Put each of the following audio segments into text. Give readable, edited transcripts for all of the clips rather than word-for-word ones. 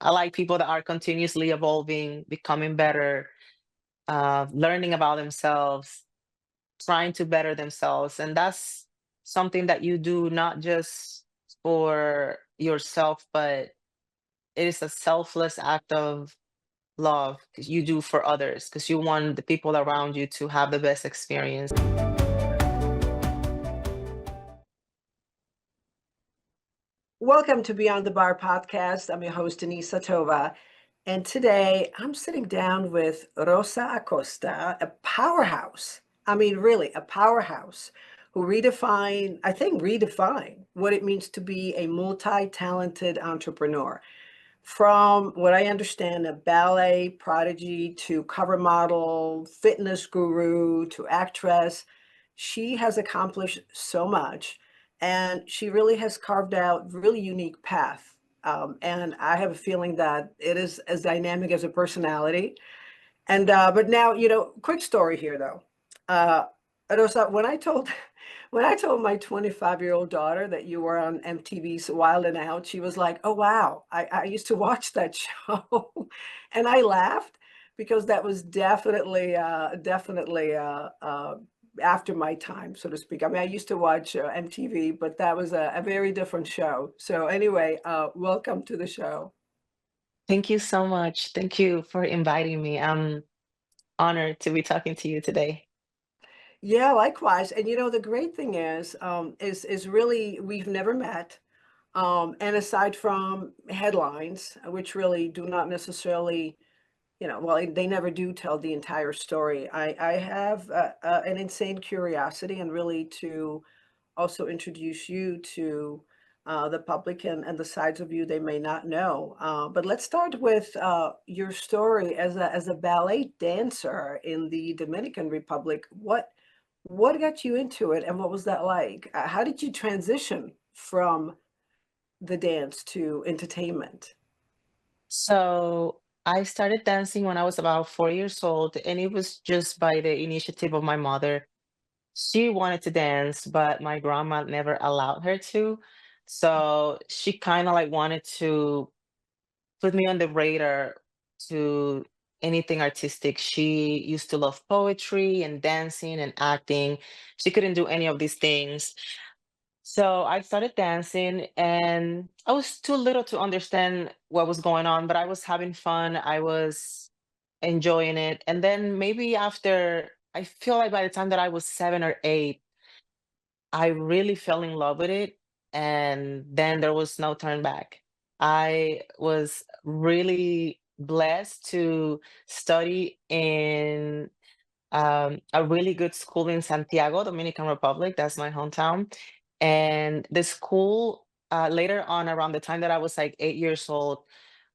I like people that are continuously evolving, becoming better, learning about themselves, trying to better themselves. And that's something that you do not just for yourself, but it is a selfless act of love 'cause you do for others because you want the people around you to have the best experience. Welcome to Beyond the Bar podcast. I'm your host, Denise Satova. And today I'm sitting down with Rosa Acosta, a powerhouse. I mean, really, a powerhouse who redefine what it means to be a multi talented entrepreneur. From what I understand, a ballet prodigy to cover model, fitness guru to actress, she has accomplished so much, and she really has carved out really unique path. And I have a feeling that it is as dynamic as a personality. And but now, quick story here though. Uh, Rosa, when I told my 25-year-old daughter that you were on MTV's Wild and Out, she was like, "Oh wow, I used to watch that show," and I laughed because that was definitely after my time, so to speak. I mean, I used to watch MTV, but that was a very different show. So anyway, welcome to the show. Thank you so much. Thank you for inviting me. I'm honored to be talking to you today. Yeah, likewise. And the great thing is really we've never met. And aside from headlines, which really do not necessarily, well, they never do tell the entire story. I have an insane curiosity and really to also introduce you to the public and the sides of you they may not know. But let's start with your story as a ballet dancer in the Dominican Republic. What got you into it, and what was that like? How did you transition from the dance to entertainment? So I started dancing when I was about 4 years old, and it was just by the initiative of my mother. She wanted to dance, but my grandma never allowed her to. So she kind of like wanted to put me on the radar to anything artistic. She used to love poetry and dancing and acting. She couldn't do any of these things. So I started dancing and I was too little to understand what was going on, but I was having fun. I was enjoying it. And then maybe after, I feel like by the time that I was 7 or 8, I really fell in love with it. And then there was no turn back. I was really blessed to study in a really good school in Santiago, Dominican Republic. That's my hometown. And the school, later on, around the time that I was like 8 years old,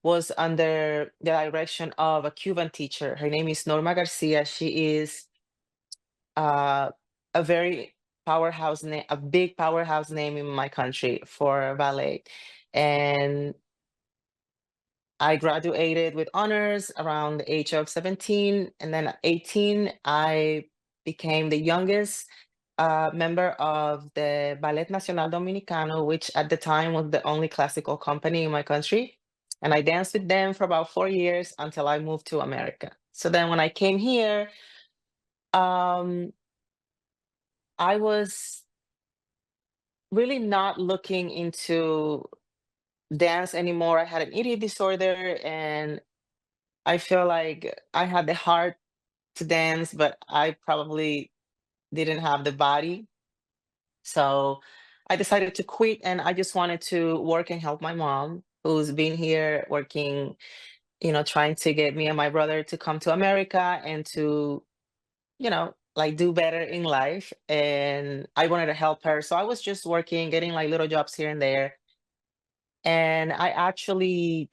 was under the direction of a Cuban teacher. Her name is Norma Garcia. She is uh, a very powerhouse name, a big powerhouse name in my country for ballet. And I graduated with honors around the age of 17. And then at 18, I became the youngest member of the Ballet Nacional Dominicano, which at the time was the only classical company in my country. And I danced with them for about 4 years until I moved to America. So then when I came here, um, I was really not looking into dance anymore. I had an eating disorder and I feel like I had the heart to dance, but I probably didn't have the body. So I decided to quit and I just wanted to work and help my mom, who's been here working, trying to get me and my brother to come to America and to, like do better in life. And I wanted to help her. So I was just working, getting like little jobs here and there. And I actually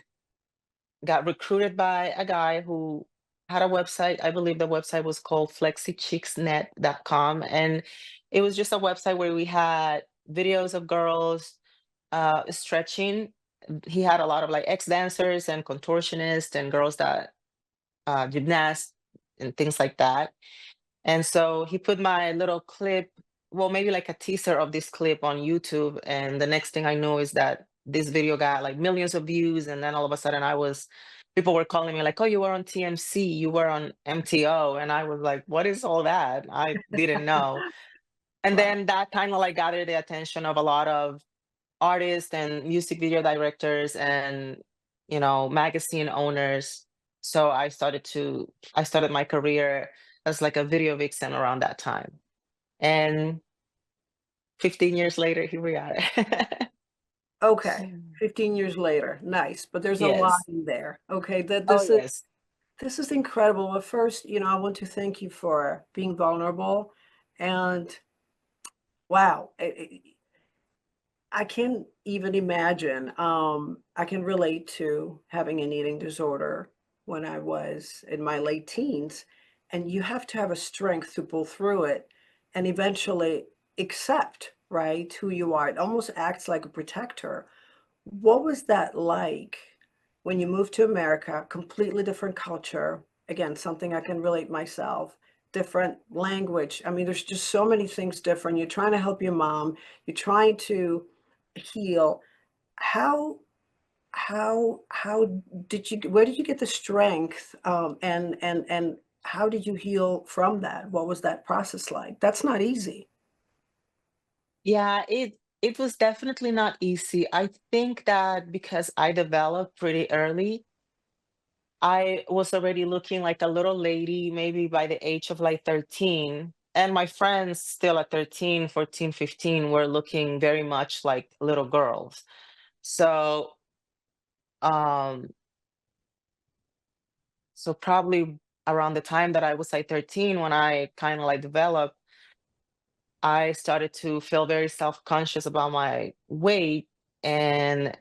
got recruited by a guy who had a website. I believe the website was called flexicheeksnet.com. And it was just a website where we had videos of girls stretching. He had a lot of like ex dancers and contortionists and girls that gymnasts and things like that. And so he put my little clip, well, maybe like a teaser of this clip on YouTube. And the next thing I know is that this video got like millions of views, and then all of a sudden people were calling me like, "Oh, you were on TMC, you were on MTO," and I was like, "What is all that?" I didn't know. And Wow. then that kind of like gathered the attention of a lot of artists and music video directors and magazine owners. So I started my career as like a video vixen around that time. And 15 years later, here we are. Okay. 15 years later. Nice. But there's a lot Yes. in there. Okay. That Oh, this is yes. this is incredible. Well, first, I want to thank you for being vulnerable. And wow, I can't even imagine. I can relate to having an eating disorder when I was in my late teens. And you have to have a strength to pull through it and eventually accept, right, who you are. It almost acts like a protector. What was that like when you moved to America? Completely different culture. Again, something I can relate myself. Different language. I mean, there's just so many things different. You're trying to help your mom. You're trying to heal. How how did you where did you get the strength? And how did you heal from that? What was that process like? That's not easy. Yeah, it was definitely not easy. I think that because I developed pretty early, I was already looking like a little lady, maybe by the age of like 13. And my friends still at 13, 14, 15 were looking very much like little girls. So, um, so probably around the time that I was like 13, when I kind of like developed, I started to feel very self-conscious about my weight. And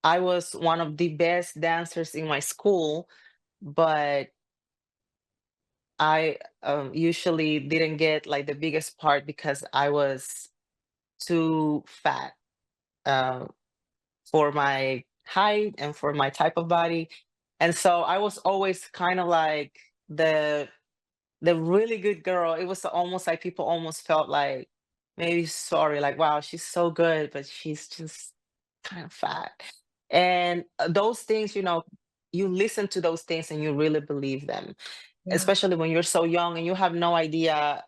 I was one of the best dancers in my school, but I usually didn't get like the biggest part because I was too fat uh, for my height and for my type of body. And so I was always kind of like the the really good girl. It was almost like people almost felt like maybe sorry, like, wow, she's so good, but she's just kind of fat. And those things, you listen to those things and you really believe them, Yeah. especially when you're so young and you have no idea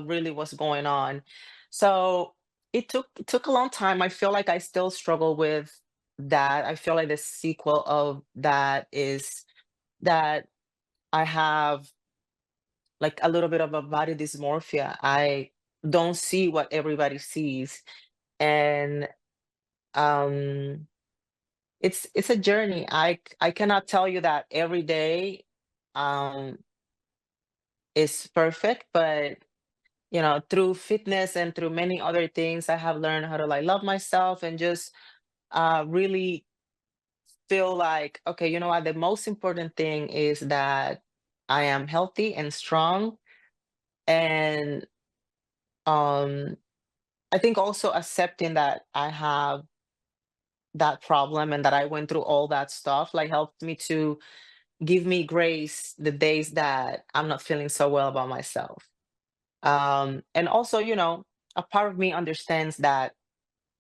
really what's going on. So it took a long time. I feel like I still struggle with that. I feel like the sequel of that is that I have like a little bit of a body dysmorphia. I don't see what everybody sees. And um it's a journey. I cannot tell you that every day um is perfect, but through fitness and through many other things, I have learned how to like love myself and just really feel like, okay, you know what, the most important thing is that I am healthy and strong. And um I think also accepting that I have that problem and that I went through all that stuff like helped me to give me grace the days that I'm not feeling so well about myself. And also, a part of me understands that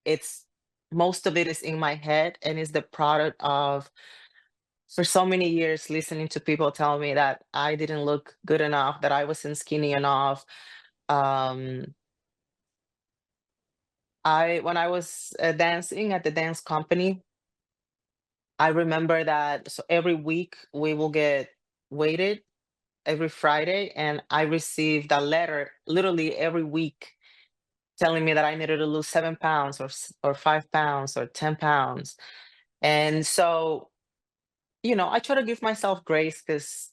it's most of it is in my head and is the product of for so many years listening to people tell me that I didn't look good enough, that I wasn't skinny enough. Um, I when I was dancing at the dance company, I remember that so every week we will get weighted every Friday, and I received a letter literally every week telling me that I needed to lose 7 pounds or 5 pounds or 10 pounds. And so, I try to give myself grace because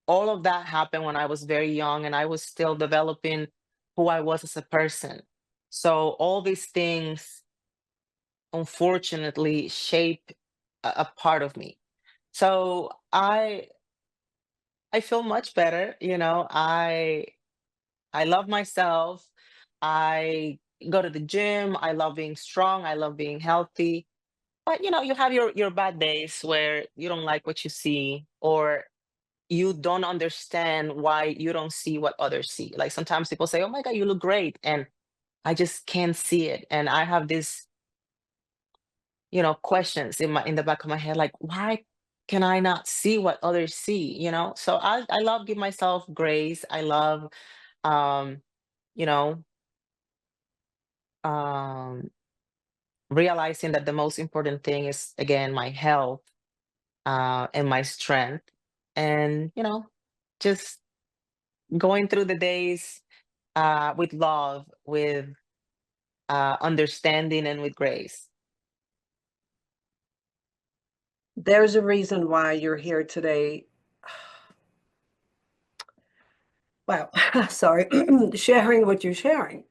all of that happened when I was very young and I was still developing who I was as a person. So all these things unfortunately shape a part of me. So I feel much better, I love myself. I go to the gym. I love being strong. I love being healthy. But you have your bad days where you don't like what you see or you don't understand why you don't see what others see. Like sometimes people say, "Oh my God, you look great." And I just can't see it. And I have this questions in the back of my head, like, why can I not see what others see? So I love give myself grace. I love um, you know, um realizing that the most important thing is again my health and my strength. And just going through the days with love, with understanding, and with grace. There's a reason why you're here today. Wow, sorry, sharing what you're sharing.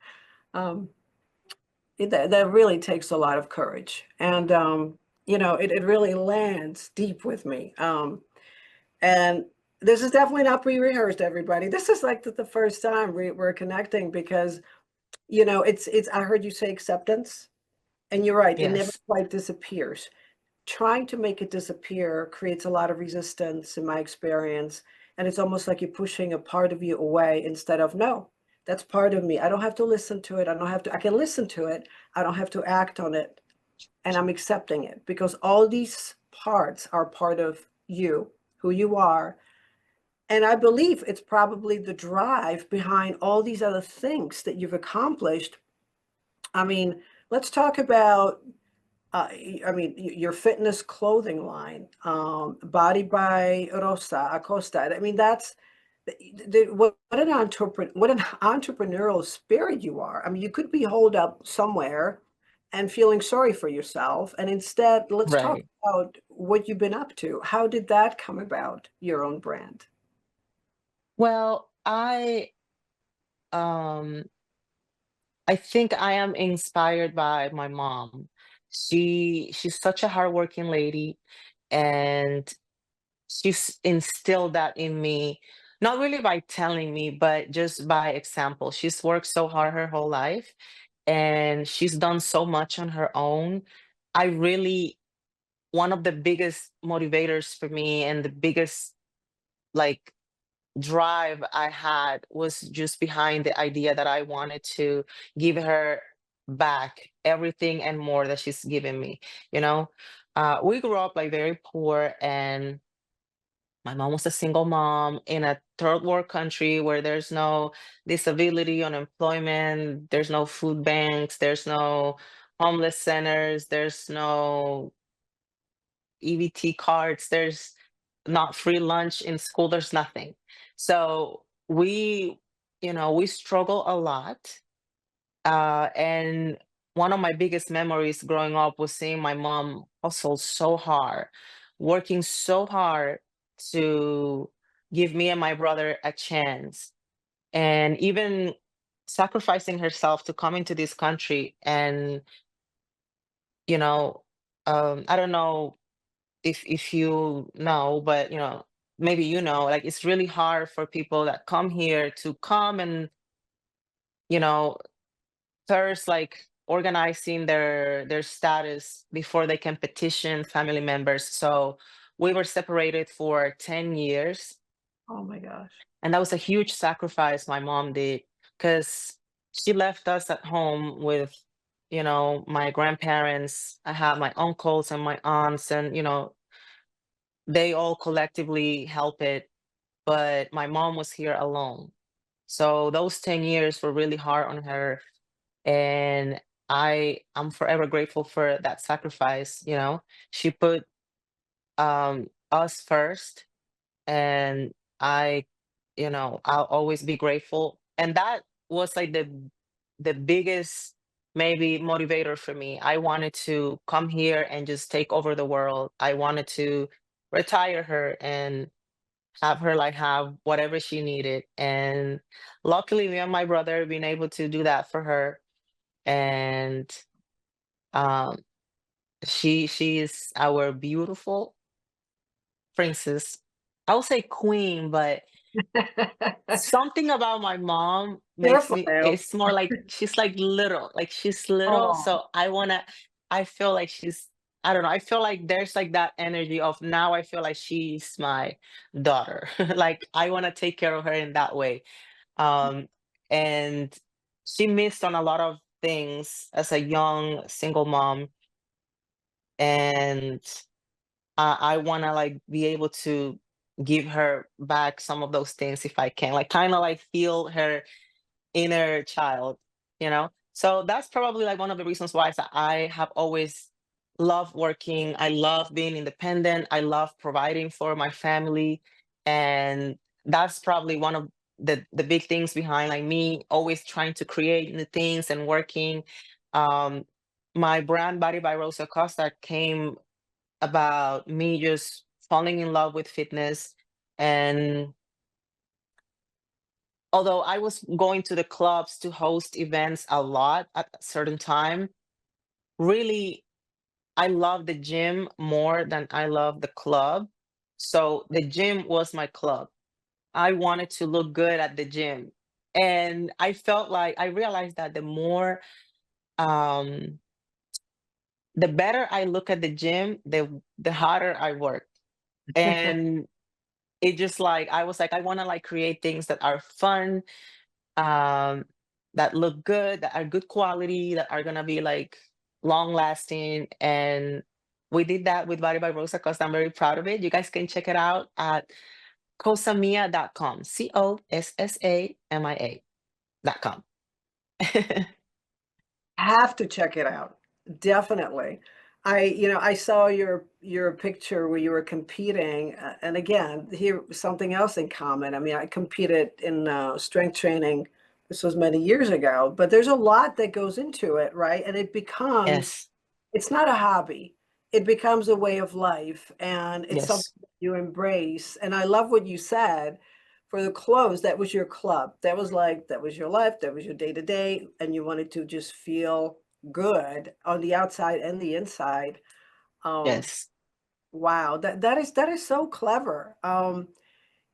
Um, that really takes a lot of courage, and it really lands deep with me. And this is definitely not pre-rehearsed, everybody. This is like the first time we're connecting because it's. I heard you say acceptance, and you're right. It never Yes. quite disappears. Trying to make it disappear creates a lot of resistance in my experience. And it's almost like you're pushing a part of you away instead of, no, that's part of me. I don't have to listen to it. I can listen to it. I don't have to act on it. And I'm accepting it because all these parts are part of you, who you are. And I believe it's probably the drive behind all these other things that you've accomplished. I mean, let's talk about your fitness clothing line, Body by Rosa Acosta. I mean, that's what an entrepreneurial spirit you are. I mean, you could be holed up somewhere and feeling sorry for yourself, and instead, let's talk Right. about what you've been up to. How did that come about, your own brand? Well, um I think I am inspired by my mom. She's such a hardworking lady, and she's instilled that in me, not really by telling me, but just by example. She's worked so hard her whole life, and she's done so much on her own. I really One of the biggest motivators for me and the biggest like drive I had was just behind the idea that I wanted to give her back everything and more that she's given me. You know, we grew up like very poor, and my mom was a single mom in a third world country where there's no disability, unemployment, there's no food banks, there's no homeless centers, there's no EBT cards, there's not free lunch in school, there's nothing. So we struggle a lot. And one of my biggest memories growing up was seeing my mom hustle so hard, working so hard to give me and my brother a chance, and even sacrificing herself to come into this country. And, you know, I don't know if you know, but maybe like it's really hard for people that come here to come and you know first like organizing their status before they can petition family members. So we were separated for 10 years, Oh my gosh. and that was a huge sacrifice my mom did, because she left us at home with my grandparents. I have my uncles and my aunts, and they all collectively help it, but my mom was here alone. So those 10 years were really hard on her, and I'm forever grateful for that sacrifice. She put us first, and I'll always be grateful. And that was like the biggest maybe motivator for me. I wanted to come here and just take over the world. I wanted to retire her and have her like have whatever she needed. And luckily me and my brother been able to do that for her. And um she is our beautiful princess. I would say queen, but something about my mom makes Careful me, now. it's more like she's like little, like she's little. Oh, So I feel like I don't know, I feel like there's like that energy of now I feel like she's my daughter. Like I want to take care of her in that way. Um, and she missed on a lot of things as a young single mom. and I want to like be able to give her back some of those things if I can, like kind of like feel her inner child, you know? So that's probably like one of the reasons why I have always loved working. I love being independent. I love providing for my family. And that's probably one of the big things behind like me always trying to create new things and working. Um, my brand Body by Rosa Acosta came about me just falling in love with fitness. And although I was going to the clubs to host events a lot at a certain time, really, I love the gym more than I love the club. So the gym was my club. I wanted to look good at the gym. And I felt like I realized that um the better I look at the gym, the harder I work. And it just like I was like, I want to like create things that are fun, um, that look good, that are good quality, that are gonna be like long lasting. And we did that with Body by Rosa Costa. I'm very proud of it. You guys can check it out at cosamia.com. COSSAMIA.com. Have to check it out. Definitely. I saw your picture where you were competing, and again, here something else in common. I mean, I competed in strength training. This was many years ago, but there's a lot that goes into it, right? And Yes, it's not a hobby. It becomes a way of life, and it's something yes, that you embrace. And I love what you said for the clothes. That was your club. That was your life. That was your day to day, and you wanted to just feel good on the outside and the inside. Um, yes. wow, that is so clever.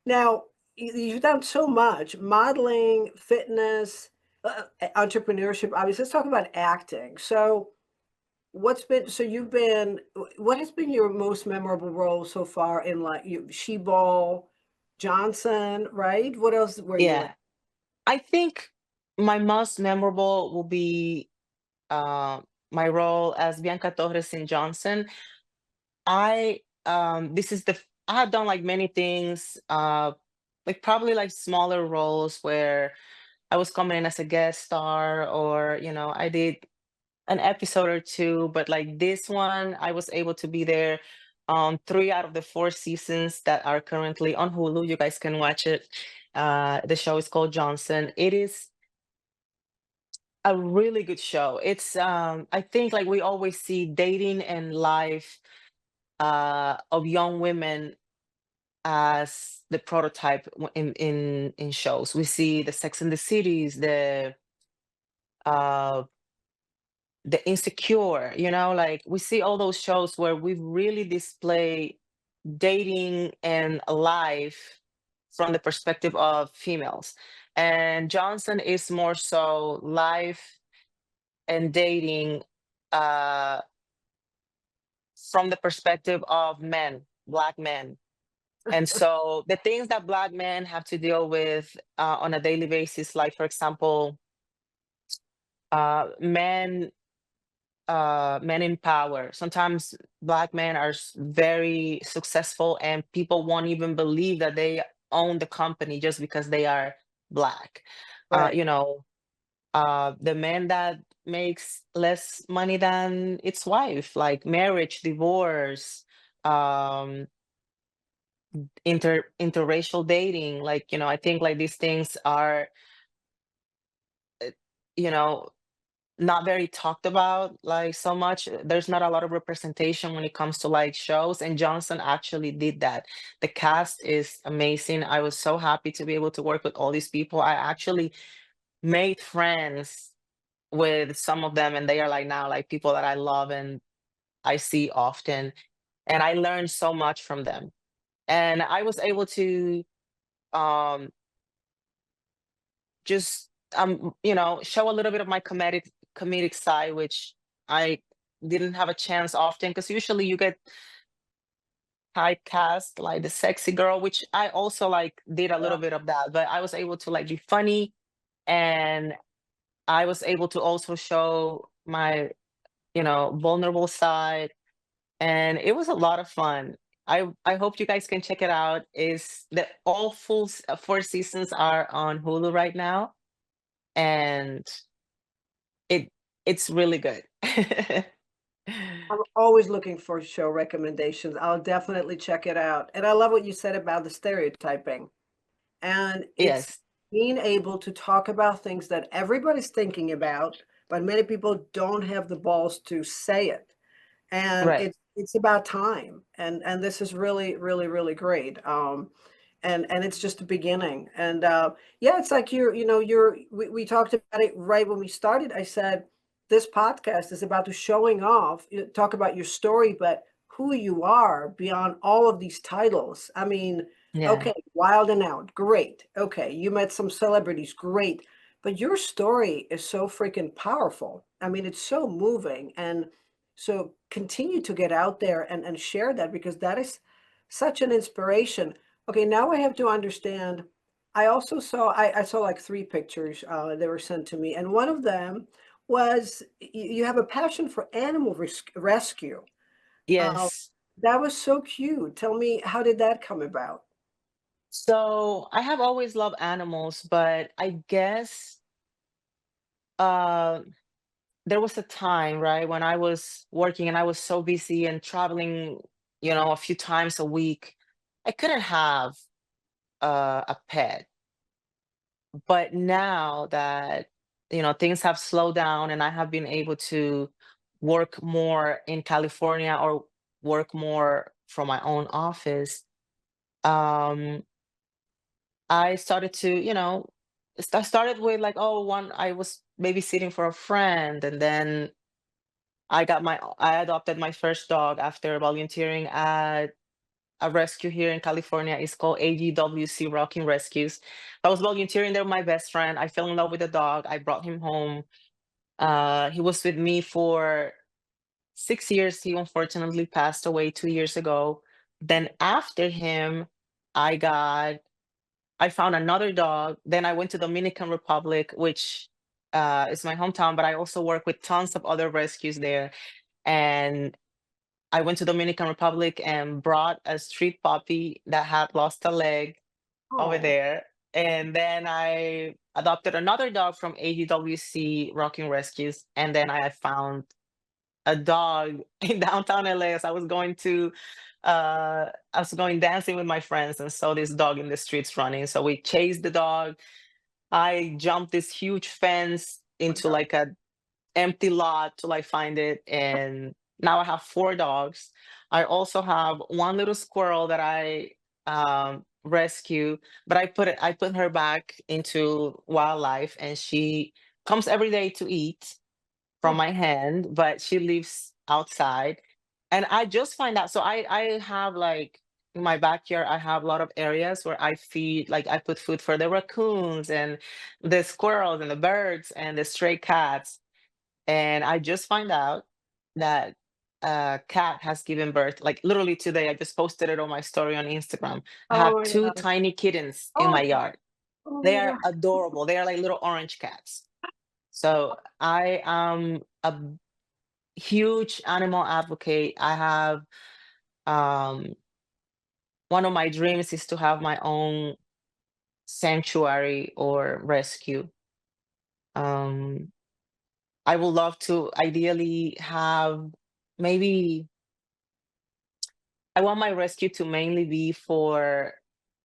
Now you've done so much modeling, fitness, entrepreneurship. Obviously, let's talk about acting. So what has been your most memorable role so far in like you She-Ball, Johnson, right? What else were you in? Yeah. I think my most memorable will be my role as Bianca Torres in Johnson. This is I have done like many things, like probably like smaller roles where I was coming in as a guest star, or I did an episode or two, but like this one I was able to be there 3 out of the 4 seasons that are currently on Hulu. You guys can watch it. The show is called Johnson. It is a really good show. It's I think like we always see dating and life of young women as the prototype in shows. We see the Sex and the Cities, uh the Insecure, like we see all those shows where we really display dating and life from the perspective of females. And Johnson is more so life and dating uh from the perspective of men, black men. And so the things that black men have to deal with on a daily basis, like for example, men men in power. Sometimes black men are very successful, and people won't even believe that they own the company just because they are black. Uh, Right. you know, the man that makes less money than its wife, like marriage, divorce, um, interracial dating. Like, I think like these things are, uh, you know, not very talked about like so much. There's not a lot of representation when it comes to like shows, and Johnson actually did that. The cast is amazing. I was so happy to be able to work with all these people. I actually made friends with some of them, and they are like now like people that I love and I see often, and I learned so much from them. And I was able to um just show a little bit of my comedic side, which I didn't have a chance often, because usually you get typecast like the sexy girl, which I also like did a little Yeah. bit of that, but I was able to like be funny, and I was able to also show my vulnerable side. and it was a lot of fun. I hope you guys can check it out. Is the all 4 seasons are on Hulu right now, and it it's really good. I'm always looking for show recommendations. I'll definitely check it out. And I love what you said about the stereotyping. And it's Yes, being able to talk about things that everybody's thinking about, but many people don't have the balls to say it. And right. it's about time. And this is really, really, really great. And it's just the beginning. And yeah, it's like we talked about it right when we started. I said this podcast is about to showing off, talk about your story, but who you are beyond all of these titles. I mean, Yeah. okay, Wild and Out, great. Okay, you met some celebrities, great. But your story is so freaking powerful. I mean, it's so moving. And so continue to get out there and share that, because that is such an inspiration. Okay, now I have to understand. I also saw I saw like three pictures that were sent to me, and one of them was you have a passion for animal rescue. Uh, Yes. that was so cute. Tell me, how did that come about? So I have always loved animals, but I guess uh, there was a time, right, when I was working and I was so busy and traveling, a few times a week. I couldn't have a pet. But now that, things have slowed down and I have been able to work more in California or work more from my own office, um, I started to, I started with like, oh, one, I was babysitting for a friend, and then I adopted my first dog after volunteering at a rescue here in California. It's called AGWC Rocking Rescues. I was volunteering there with my best friend. I fell in love with the dog. I brought him home. He was with me for 6 years. He unfortunately passed away 2 years ago. Then after him, I got I found another dog. Then I went to Dominican Republic, which is my hometown, but I also work with tons of other rescues there. And I went to Dominican Republic and brought a street puppy that had lost a leg over Oh, there. And then I adopted another dog from AGWC Rocking Rescues. And then I found a dog in downtown LA as I was going dancing with my friends and saw this dog in the streets running. So we chased the dog. I jumped this huge fence my into God. like a empty lot till I find it, and now I have 4 dogs. I also have 1 little squirrel that I, rescue, but I put her back into wildlife, and she comes every day to eat from Oh, my hand, but she lives outside. And I just find out, so I have, like, in my backyard, I have a lot of areas where I feed, like, I put food for the raccoons and the squirrels and the birds and the stray cats. And I just find out that a cat has given birth. Like, literally today, I just posted it on my story on Instagram. I oh have my 2 God. tiny kittens in Oh, my yard. oh They my are God. adorable. They are like little orange cats. So I am a huge animal advocate. I have um one of my dreams is to have my own sanctuary or rescue. Um I would love to ideally have, maybe I want my rescue to mainly be for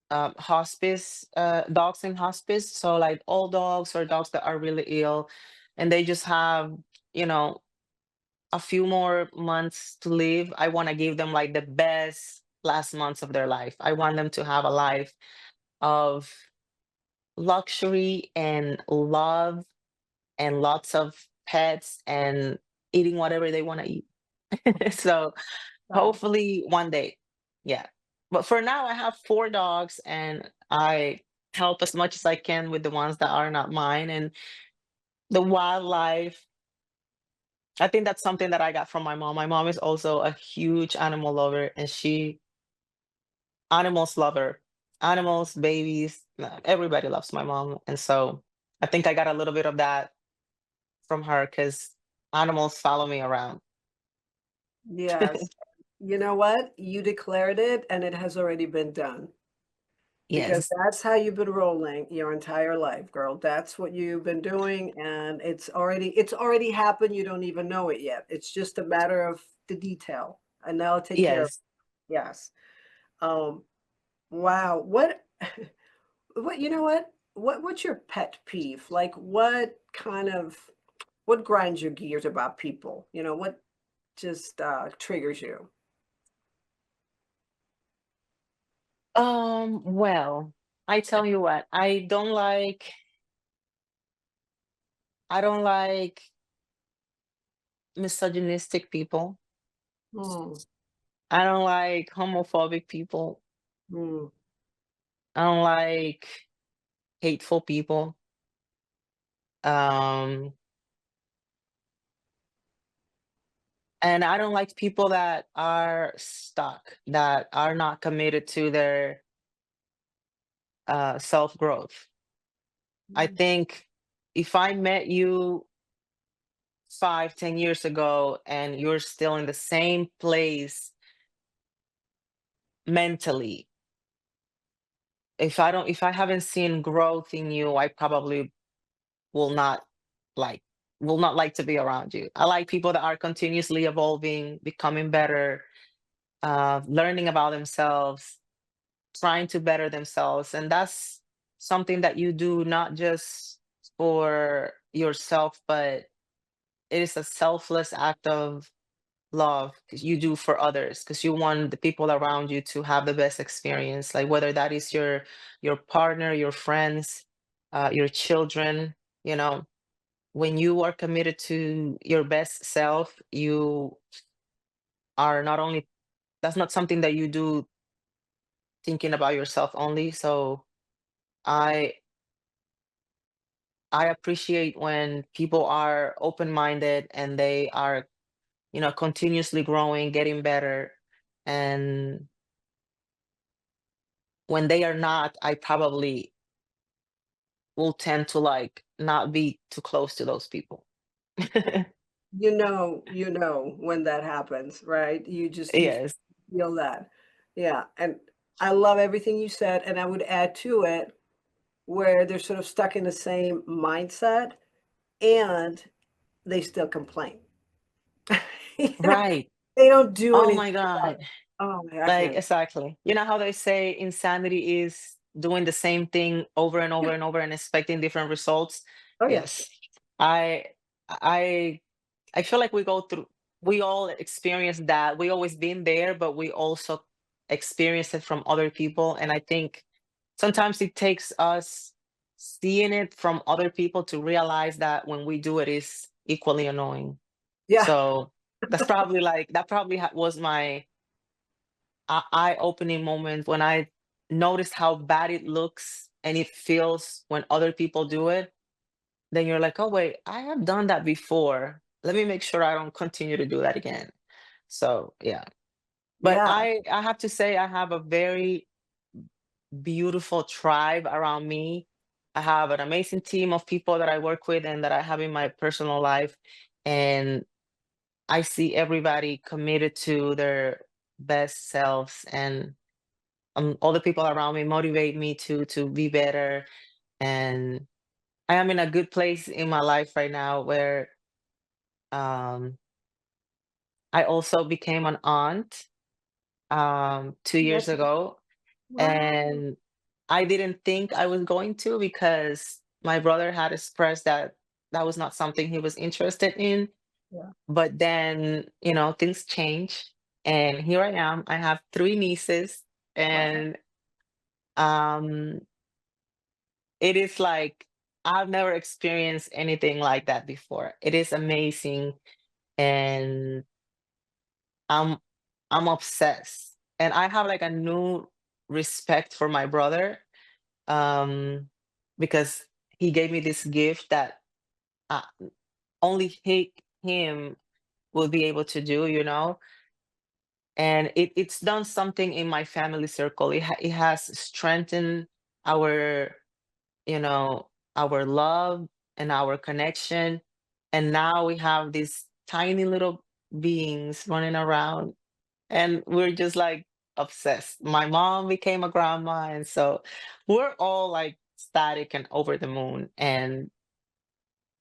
hospice, dogs in hospice. So like old dogs or dogs that are really ill and they just have, you know, a few more months to live. I want to give them like the best last months of their life. I want them to have a life of luxury and love and lots of pets and eating whatever they want to eat. So God. hopefully one day. Yeah. But for now, I have 4 dogs and I help as much as I can with the ones that are not mine, and the wildlife. I think that's something that I got from my mom. My mom is also a huge animal lover, and animals love her. Animals, babies, everybody loves my mom. And so I think I got a little bit of that from her because animals follow me around. Yes. You know what? You declared it and it has already been done. Because Yes. that's how you've been rolling your entire life, girl. That's what you've been doing, and it's already happened, you don't even know it yet. It's just a matter of the detail, and that'll take care of. Yes. Yes. Um, wow. What you know what? What's your pet peeve? Like, what grinds your gears about people? What just, triggers you? Well, I tell you what, I don't like misogynistic people. Mm, I don't like homophobic people. mm. I don't like hateful people. Um, and I don't like people that are stuck, that are not committed to their self-growth. I Mm. think if I met you 5, 10 years ago and you're still in the same place mentally, if I haven't seen growth in you, I probably will not like will not like to be around you. I like people that are continuously evolving, becoming better, learning about themselves, trying to better themselves. And that's something that you do not just for yourself, but it is a selfless act of love 'cause you do for others because you want the people around you to have the best experience, like whether that is your partner, your friends, your children. you know when you are committed to your best self, you are not only that's not something that you do thinking about yourself only. So i I appreciate when people are open-minded and they are continuously growing, getting better. And when they are not, I probably will tend to like not be too close to those people. You know when that happens, right? You Yes. feel that. Yeah, and I love everything you said, and I would add to it where they're sort of stuck in the same mindset and they still complain. Yeah, Right. they don't do Oh anything my about God. it. Oh my, I Like, can't. exactly. You know how they say insanity is doing the same thing over and Yeah. over and over and expecting different results? Oh, yeah. Yes. I I I feel like we all experience that. We always been there, but we also experience it from other people. And I think sometimes it takes us seeing it from other people to realize that when we do it is equally annoying. Yeah. So that probably was my eye-opening moment when I noticed how bad it looks and it feels when other people do it. Then you're like, oh wait, I have done that before. Let me make sure I don't continue to do that again. So yeah. But Yeah. I have to say I have a very beautiful tribe around me. I have an amazing team of people that I work with and that I have in my personal life. And I see everybody committed to their best selves, and all the people around me motivate me to be better. And I am in a good place in my life right now where um, I also became an aunt 2 years Congratulations. ago, Wow. and I didn't think I was going to because my brother had expressed that that was not something he was interested in. Yeah. But then, things change, and here I am. I have three nieces, Wow. and um, it is like I've never experienced anything like that before. It is amazing, and I'm I'm obsessed. And I have like a new respect for my brother, um, because he gave me this gift that uh, only him will be able to do. And it's done something in my family circle. It has strengthened our our love and our connection. And now we have these tiny little beings running around. and we're just like obsessed. My mom became a grandma, and so we're all like static and over the moon. And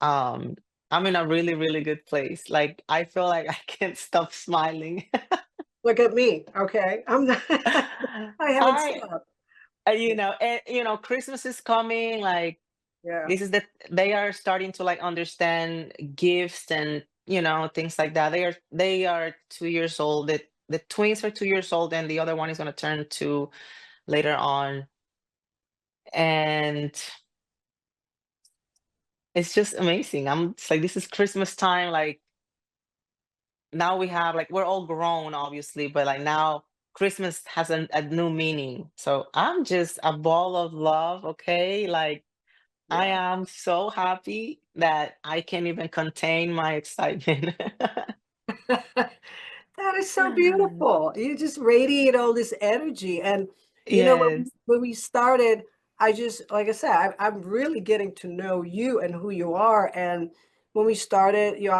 um, I'm in a really, really good place. Like I feel like I can't stop smiling. Look at me, okay? I'm not I haven't I, stopped. you know, and Christmas is coming. Like Yeah, this is the they are starting to like understand gifts and things like that. They are 2 years old. The twins are 2 years old, and the other one is gonna turn two later on. And it's just amazing. It's like this is Christmas time. Like now we have like we're all grown, obviously, but like now Christmas has a new meaning. So I'm just a ball of love. Okay, like I yeah. am so happy that I can't even contain my excitement. That is so beautiful. You just radiate all this energy. And, Yes, when we started, I just, like I said, I'm really getting to know you and who you are. And when we started, you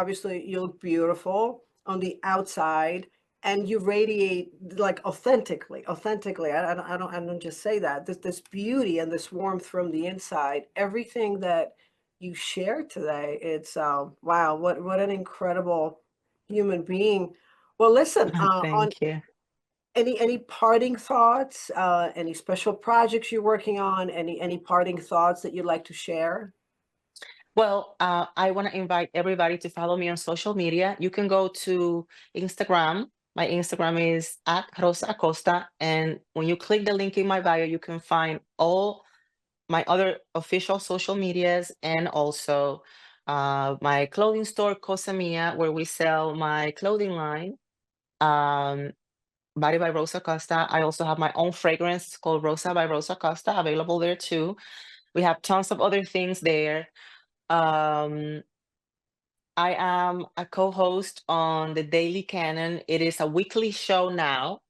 look beautiful on the outside and you radiate like authentically. I don't just say that. This beauty and this warmth from the inside, everything that you shared today, it's, wow, what an incredible human being. Well, listen, on thank you. any parting thoughts, any special projects you're working on, any parting thoughts that you'd like to share? Well, I want to invite everybody to follow me on social media. You can go to Instagram. My Instagram is at Rosa Acosta. And when you click the link in my bio, you can find all my other official social medias and also my clothing store, Cosa Mia, where we sell my clothing line, um, Body by Rosa Acosta. I also have my own fragrance. It's called Rosa by Rosa Acosta, available there too. We have tons of other things there. Um, I am a co-host on the Daily Canon. It is a weekly show now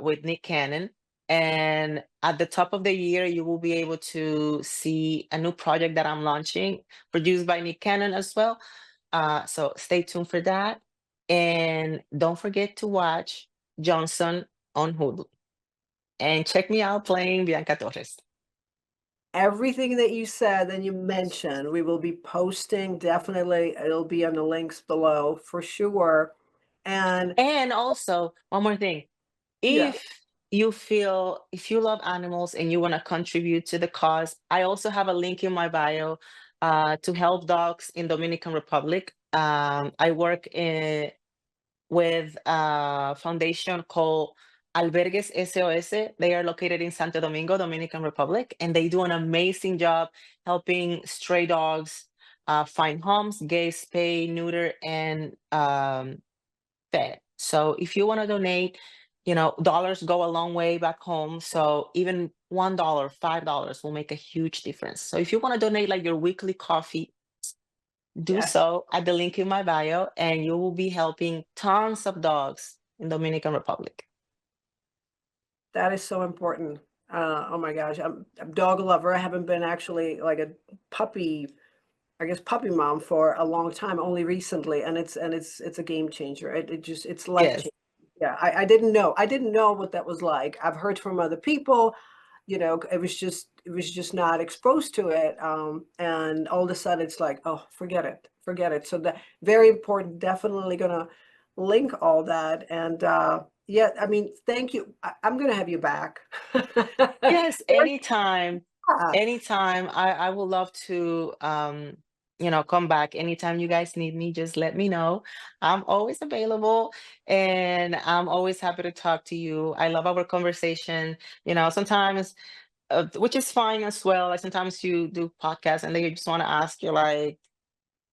with Nick Cannon. And at the top of the year, you will be able to see a new project that I'm launching, produced by Nick Cannon as well. So stay tuned for that. And don't forget to watch Johnson on Hulu. And check me out playing Bianca Torres. Everything that you said and you mentioned, we will be posting, definitely, it'll be on the links below for sure. And And also, one more thing. yeah, If you love animals and you want to contribute to the cause, I also have a link in my bio to help dogs in Dominican Republic. I work with a foundation called Albergues SOS. They are located in Santo Domingo, Dominican Republic, and they do an amazing job helping stray dogs find homes, gay, spay, neuter, and fed. So if you want to donate, dollars go a long way back home. So even $1, $5 will make a huge difference. So if you want to donate like your weekly coffee, do yes, so at the link in my bio, and you will be helping tons of dogs in Dominican Republic. that is so important. Oh my gosh, I'm a dog lover. I haven't been actually like a puppy, I guess puppy mom for a long time, only recently, and it's a game changer. It's life Yes. changing. Yeah, I didn't know what that was like. I've heard from other people, it was just not exposed to it, and all of a sudden it's like, oh, forget it. So that very important. Definitely gonna link all that, and yeah, I mean, thank you. I'm gonna have you back. Yes, For anytime. sure. Anytime. I would love to come back. Anytime you guys need me, just let me know. I'm always available and I'm always happy to talk to you. I love our conversation. Sometimes which is fine as well. Like sometimes you do podcasts and they just want to ask you like,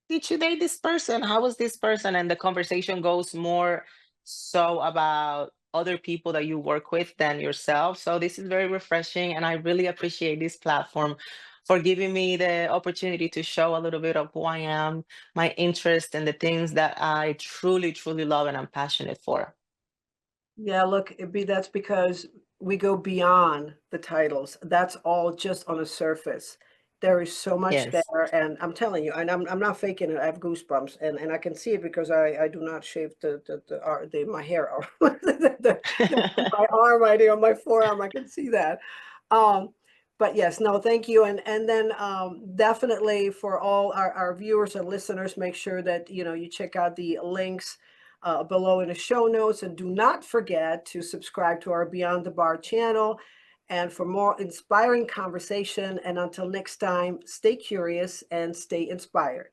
did you date this person? How was this person? And the conversation goes more so about other people that you work with than yourself. So this is very refreshing, and I really appreciate this platform for giving me the opportunity to show a little bit of who I am, my interest, and the things that I truly, truly love and I'm passionate for. Yeah, look, that's because we go beyond the titles. That's all just on a surface. There is so much Yes. there, and I'm telling you, and I'm not faking it. I have goosebumps, and I can see it because I do not shave the my hair or my arm, I do on my forearm. I can see that. Um, but yes, no, thank you, and then definitely for all our viewers and listeners, make sure that you check out the links below in the show notes, and do not forget to subscribe to our Beyond the Bar channel. And for more inspiring conversation, and until next time, stay curious and stay inspired.